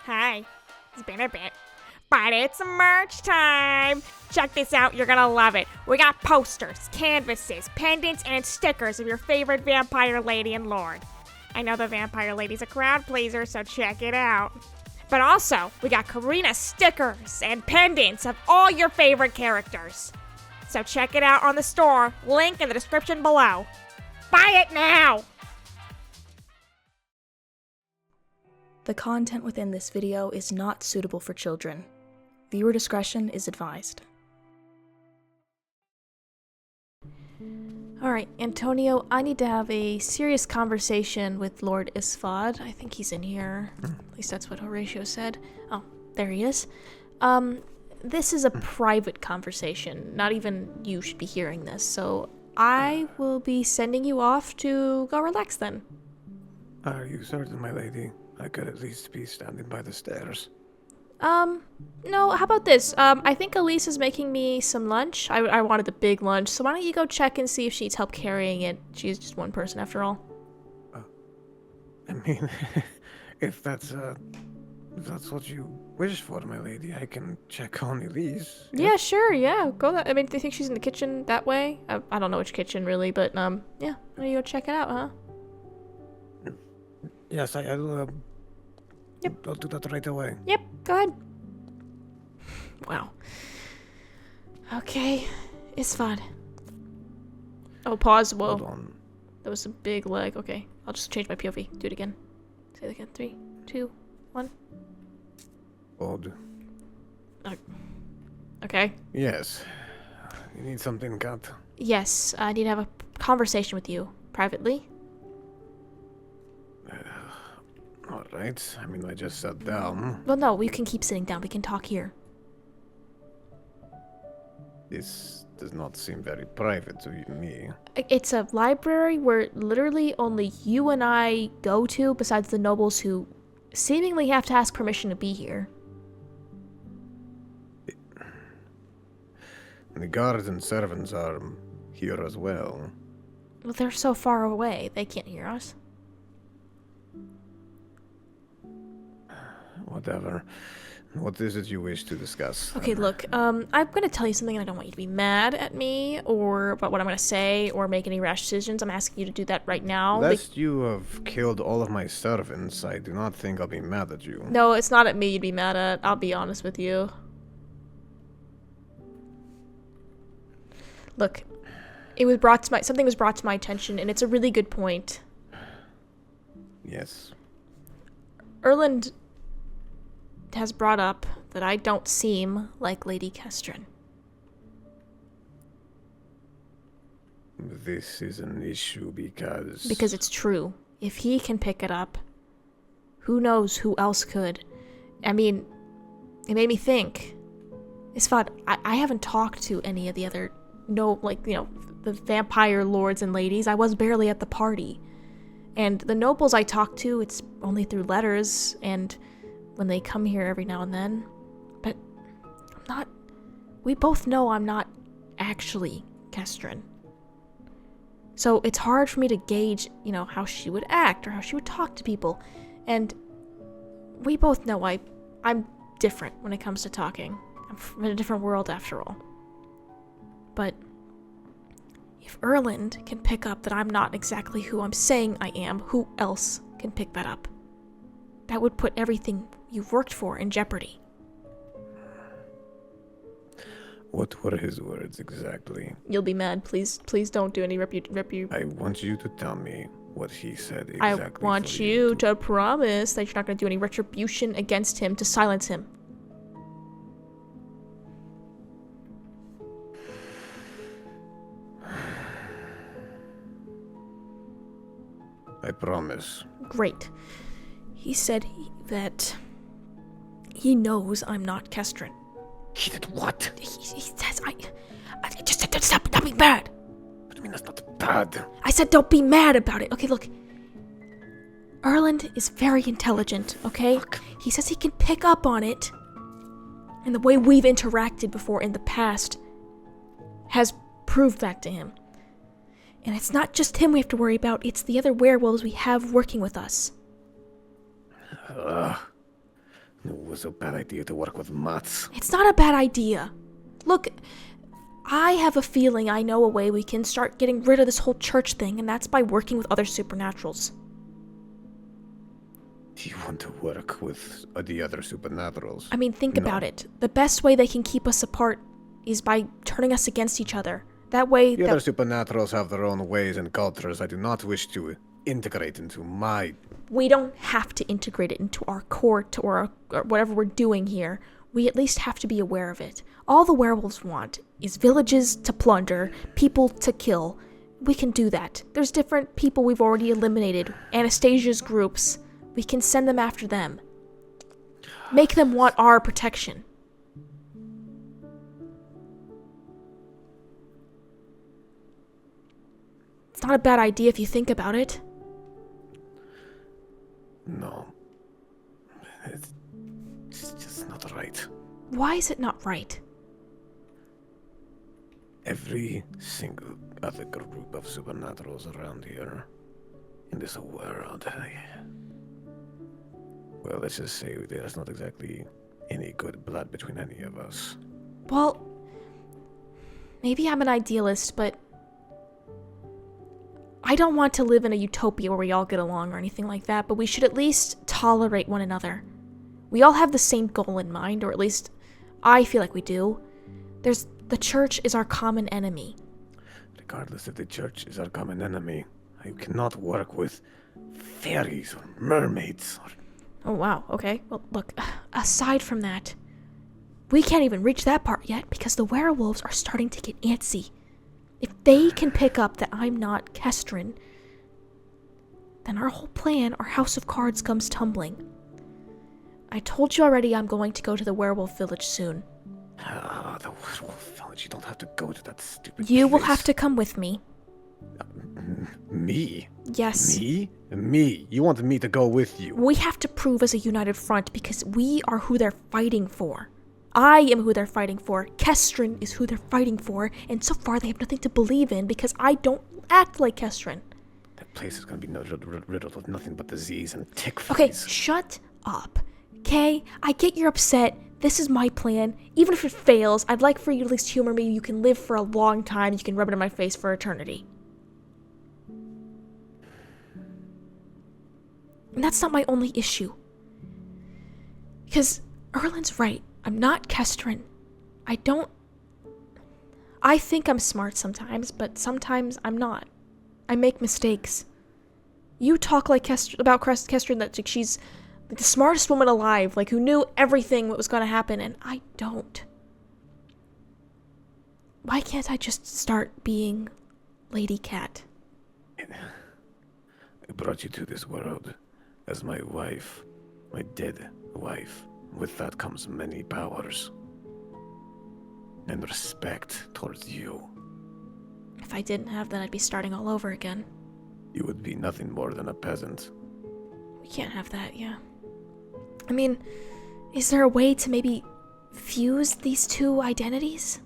Hi. It's been a bit. But it's merch time! Check this out, you're gonna love it. We got posters, canvases, pendants, and stickers of your favorite vampire lady and lord. I know the vampire lady's a crowd pleaser, so check it out. But also, we got Karina stickers and pendants of all your favorite characters. So check it out on the store, link in the description below. Buy it now! The content within this video is not suitable for children. Viewer discretion is advised. Alright, Antonio, I need to have a serious conversation with Lord Isfad. I think he's in here. At least that's what Horatio said. Oh, there he is. This is a private conversation. Not even you should be hearing this, so I will be sending you off to go relax then. Are you certain, my lady? I could at least be standing by the stairs. No, how about this? I think Elise is making me some lunch. I wanted the big lunch, so why don't you go check and see if she needs help carrying it? She's just one person after all. I mean, if that's what you wish for, my lady, I can check on Elise. Yeah, sure, yeah, go that. I mean, do you think she's in the kitchen that way? I don't know which kitchen really, but, yeah, why don't you go check it out, huh? Yes, I'll Yep. I'll do that right away. Yep, go ahead. Wow. Okay, it's fun. Oh, pause, whoa. Hold on. That was a big leg. Okay, I'll just change my POV. Do it again. Say it again. 3, 2, 1. Odd. Okay. Yes. You need something cut? Yes, I need to have a conversation with you, privately. Alright. I mean, I just sat down. Well, no, we can keep sitting down. We can talk here. This does not seem very private to me. It's a library where literally only you and I go to, besides the nobles who seemingly have to ask permission to be here. The guards and servants are here as well. Well, they're so far away, they can't hear us. Whatever. What is it you wish to discuss? Okay, look, I'm gonna tell you something and I don't want you to be mad at me or about what I'm gonna say or make any rash decisions. I'm asking you to do that right now. Lest you have killed all of my servants, I do not think I'll be mad at you. No, it's not at me you'd be mad at. I'll be honest with you. Look, something was brought to my attention and it's a really good point. Yes. Erland has brought up that I don't seem like Lady Kestrin. This is an issue because... Because it's true. If he can pick it up, who knows who else could? I mean, it made me think. Isfad, I haven't talked to any of the other, the vampire lords and ladies. I was barely at the party. And the nobles I talk to, it's only through letters and when they come here every now and then. But we both know I'm not actually Kestrin. So it's hard for me to gauge, how she would act or how she would talk to people. And we both know I'm different when it comes to talking. I'm from a different world after all. But if Erland can pick up that I'm not exactly who I'm saying I am, who else can pick that up? That would put everything you've worked for in jeopardy. What were his words exactly? You'll be mad. Please don't do any I want you to tell me what he said exactly. I want you to promise that you're not going to do any retribution against him to silence him. I promise. Great. He said that he knows I'm not Kestrin. He did what? He says I just said stop being mad. What do you mean that's not bad? I said don't be mad about it. Okay, look. Erland is very intelligent, okay? Look. He says he can pick up on it. And the way we've interacted before in the past has proved that to him. And it's not just him we have to worry about, it's the other werewolves we have working with us. was a bad idea to work with Mats. It's not a bad idea. Look, I have a feeling I know a way we can start getting rid of this whole church thing, and that's by working with other supernaturals. Do you want to work with the other supernaturals? I mean, think No. about it. The best way they can keep us apart is by turning us against each other. That way, The other supernaturals have their own ways and cultures I do not wish to integrate into my... we don't have to integrate it into our court or whatever we're doing here. We at least have to be aware of it. All the werewolves want is villages to plunder, people to kill. We can do that. There's different people we've already eliminated. Anastasia's groups. We can send them after them. Make them want our protection. It's not a bad idea if you think about it. No. It's just not right. Why is it not right? Every single other group of supernaturals around here, in this world, well, let's just say there's not exactly any good blood between any of us. Well, maybe I'm an idealist, but I don't want to live in a utopia where we all get along or anything like that, but we should at least tolerate one another. We all have the same goal in mind, or at least I feel like we do. The church is our common enemy. Regardless if the church is our common enemy, I cannot work with fairies or mermaids or... Oh, wow, okay. Well, look, aside from that, we can't even reach that part yet because the werewolves are starting to get antsy. If they can pick up that I'm not Kestrin, then our whole plan, our house of cards, comes tumbling. I told you already I'm going to go to the werewolf village soon. Ah, the werewolf village. You don't have to go to that stupid You will place. have to come with me. Me? Yes. Me? Me? You want me to go with you? We have to prove as a united front because we are who they're fighting for. I am who they're fighting for. Kestrin is who they're fighting for, and so far they have nothing to believe in because I don't act like Kestrin. That place is going to be riddled with nothing but disease and tick Okay, fleas. shut up. Okay? I get you're upset. This is my plan. Even if it fails, I'd like for you to at least humor me. You can live for a long time. You can rub it in my face for eternity. And that's not my only issue. Because Erlen's right. I'm not Kestrin. I think I'm smart sometimes, but sometimes I'm not. I make mistakes. You talk like about Kestrin that she's like the smartest woman alive, like who knew everything what was going to happen, and I don't. Why can't I just start being Lady Cat? I brought you to this world as my wife, my dead wife. With that comes many powers and respect towards you. If I didn't have that, I'd be starting all over again. You would be nothing more than a peasant. We can't have that, yeah. I mean, is there a way to maybe fuse these two identities?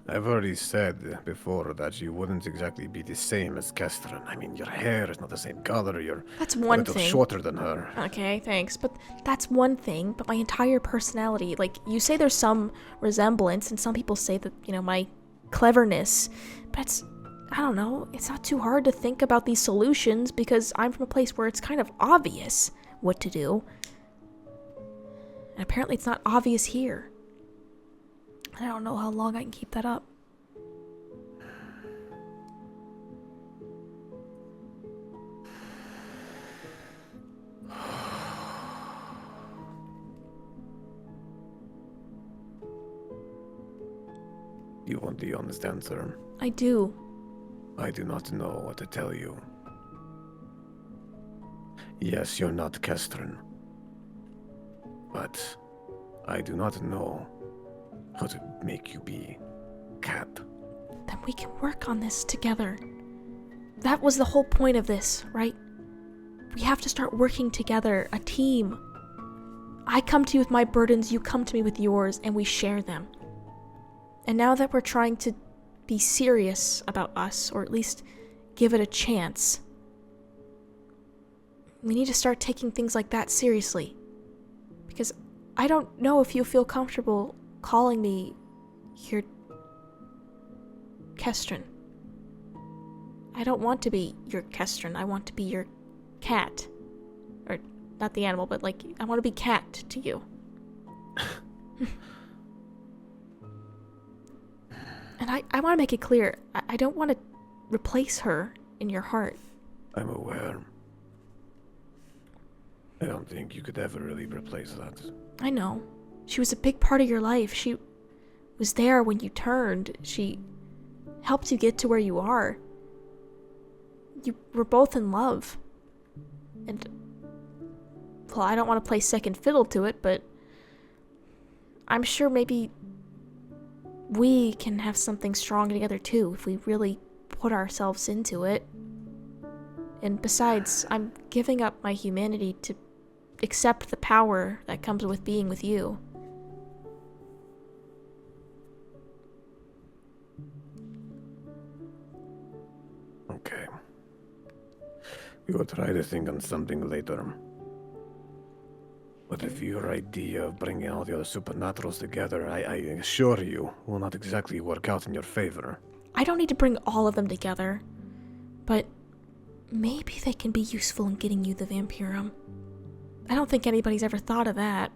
I've already said before that you wouldn't exactly be the same as Kestrin. I mean, your hair is not the same color, you're That's a one little thing. shorter than her. Okay, thanks. But that's one thing. But my entire personality, like, you say there's some resemblance, and some people say that, my cleverness. But it's, I don't know, it's not too hard to think about these solutions because I'm from a place where it's kind of obvious what to do. And apparently it's not obvious here. I don't know how long I can keep that up. You want the honest answer? I do. I do not know what to tell you. Yes, you're not Kestrin. But I do not know how to make you be Cat. Then we can work on this together. That was the whole point of this, right? We have to start working together, a team. I come to you with my burdens, you come to me with yours, and we share them. And now that we're trying to be serious about us, or at least give it a chance, we need to start taking things like that seriously. Because I don't know if you feel comfortable calling me your Kestrin. I don't want to be your Kestrin. I want to be your cat. Or, not the animal, but like, I want to be cat to you. And I want to make it clear, I don't want to replace her in your heart. I'm aware. I don't think you could ever really replace that. I know. She was a big part of your life. She was there when you turned. She helped you get to where you are. You were both in love. And, well, I don't want to play second fiddle to it, but I'm sure maybe we can have something strong together too if we really put ourselves into it. And besides, I'm giving up my humanity to accept the power that comes with being with you. Okay. We will try to think on something later. But if your idea of bringing all the other supernaturals together, I assure you, will not exactly work out in your favor. I don't need to bring all of them together, but maybe they can be useful in getting you the vampirum. I don't think anybody's ever thought of that.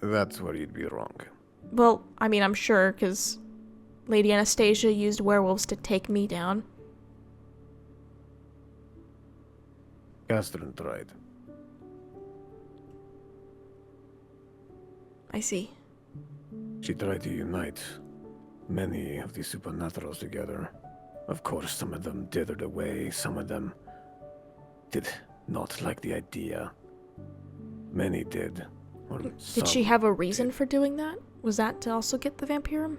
That's where you'd be wrong. Well, I mean, I'm sure, because Lady Anastasia used werewolves to take me down. Catherine tried. I see. She tried to unite many of the supernaturals together. Of course, some of them dithered away, some of them did not like the idea. Many did. Did she have a reason for doing that? Was that to also get the vampirum?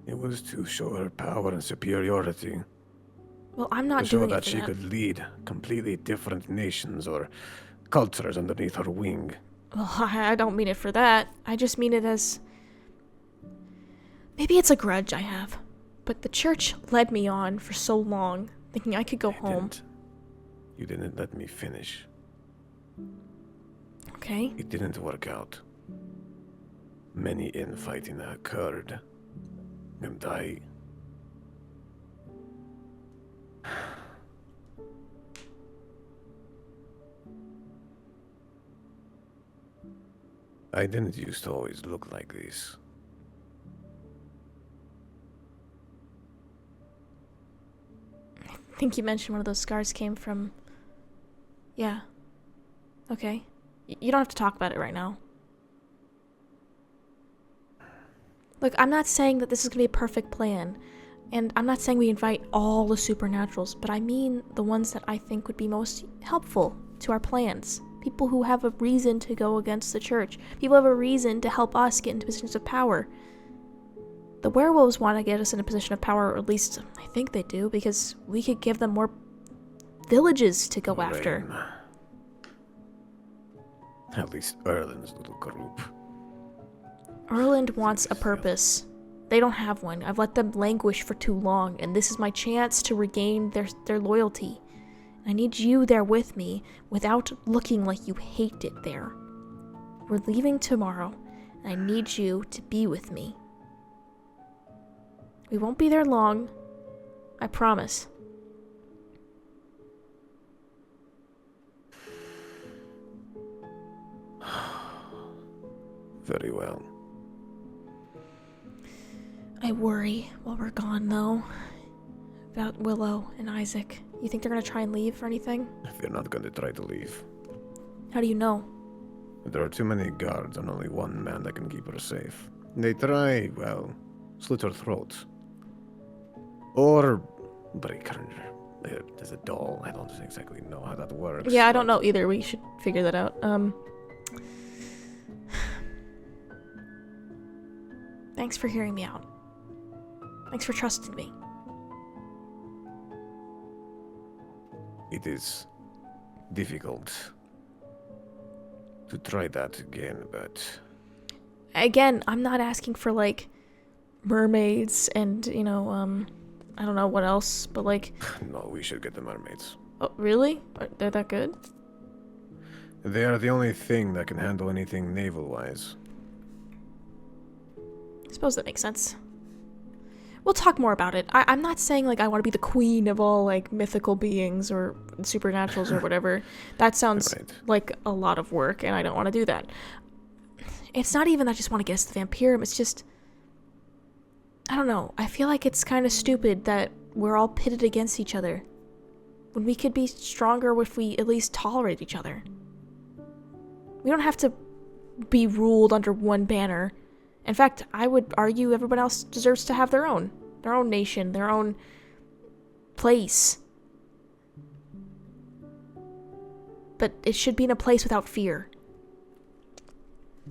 It was to show her power and superiority. Well, I'm not to show doing that it for she that. could lead completely different nations or cultures underneath her wing. Well, I don't mean it for that. I just mean it as... Maybe it's a grudge I have. But the church led me on for so long, thinking I could go home. You didn't let me finish. Okay. It didn't work out. Many infighting occurred. And I didn't used to always look like this. I think you mentioned one of those scars came from... Yeah. Okay. You don't have to talk about it right now. Look, I'm not saying that this is going to be a perfect plan. And I'm not saying we invite all the supernaturals, but I mean the ones that I think would be most helpful to our plans. People who have a reason to go against the church. People who have a reason to help us get into positions of power. The werewolves want to get us in a position of power, or at least I think they do, because we could give them more villages to go after. At least Erlen's little group. Erland wants a purpose. They don't have one. I've let them languish for too long, and this is my chance to regain their loyalty. I need you there with me without looking like you hate it there. We're leaving tomorrow, and I need you to be with me. We won't be there long. I promise. Very well. I worry while we're gone, though, about Willow and Isaac. You think they're gonna try and leave or anything? They're not going to try to leave. How do you know? There are too many guards and only one man that can keep her safe. They try, well, slit her throat. Or break her as a doll. I don't exactly know how that works. Yeah, I don't know either. We should figure that out. Thanks for hearing me out. Thanks for trusting me. It is difficult to try that again, but... Again, I'm not asking for, like, mermaids and, I don't know what else, but, like... No, we should get the mermaids. Oh, really? They're that good? They are the only thing that can handle anything naval-wise. I suppose that makes sense. We'll talk more about it. I'm not saying, like, I want to be the queen of all, like, mythical beings or supernaturals or whatever. That sounds Right. like a lot of work, and I don't want to do that. It's not even that I just want to get us the Vampirum. It's just... I don't know. I feel like it's kind of stupid that we're all pitted against each other. When we could be stronger if we at least tolerate each other. We don't have to be ruled under one banner. In fact, I would argue everyone else deserves to have their own nation, their own place. But it should be in a place without fear.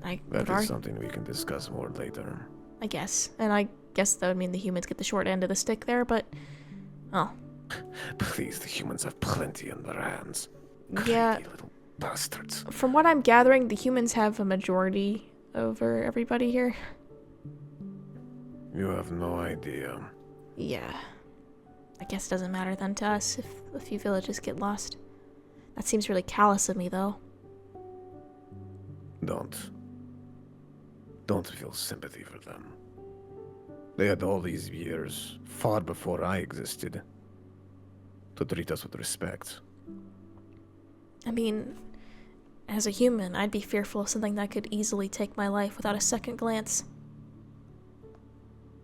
That is something we can discuss more later. I guess. And I guess that would mean the humans get the short end of the stick there, but... Oh. Please, the humans have plenty on their hands. Yeah. Greedy little bastards. From what I'm gathering, the humans have a majority over everybody here. You have no idea. Yeah. I guess it doesn't matter then to us if a few villages get lost. That seems really callous of me, though. Don't feel sympathy for them. They had all these years, far before I existed, to treat us with respect. I mean, as a human, I'd be fearful of something that could easily take my life without a second glance.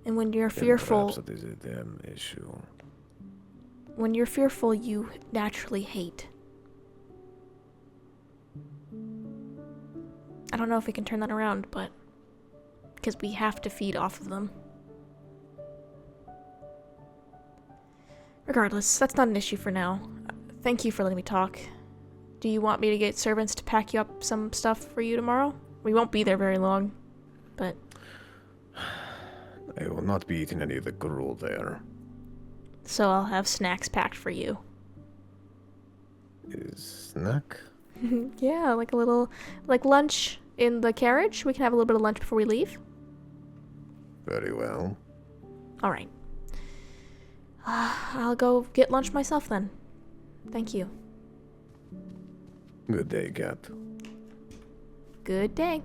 And when you're fearful... Perhaps it is a them issue. When you're fearful, you naturally hate. I don't know if we can turn that around, but... because we have to feed off of them. Regardless, that's not an issue for now. Thank you for letting me talk. Do you want me to get servants to pack you up some stuff for you tomorrow? We won't be there very long, but... I will not be eating any of the gruel there. So I'll have snacks packed for you. Is snack? Yeah, like a little... like lunch in the carriage. We can have a little bit of lunch before we leave. Very well. Alright. I'll go get lunch myself then. Thank you. Good day, Cat. Good day.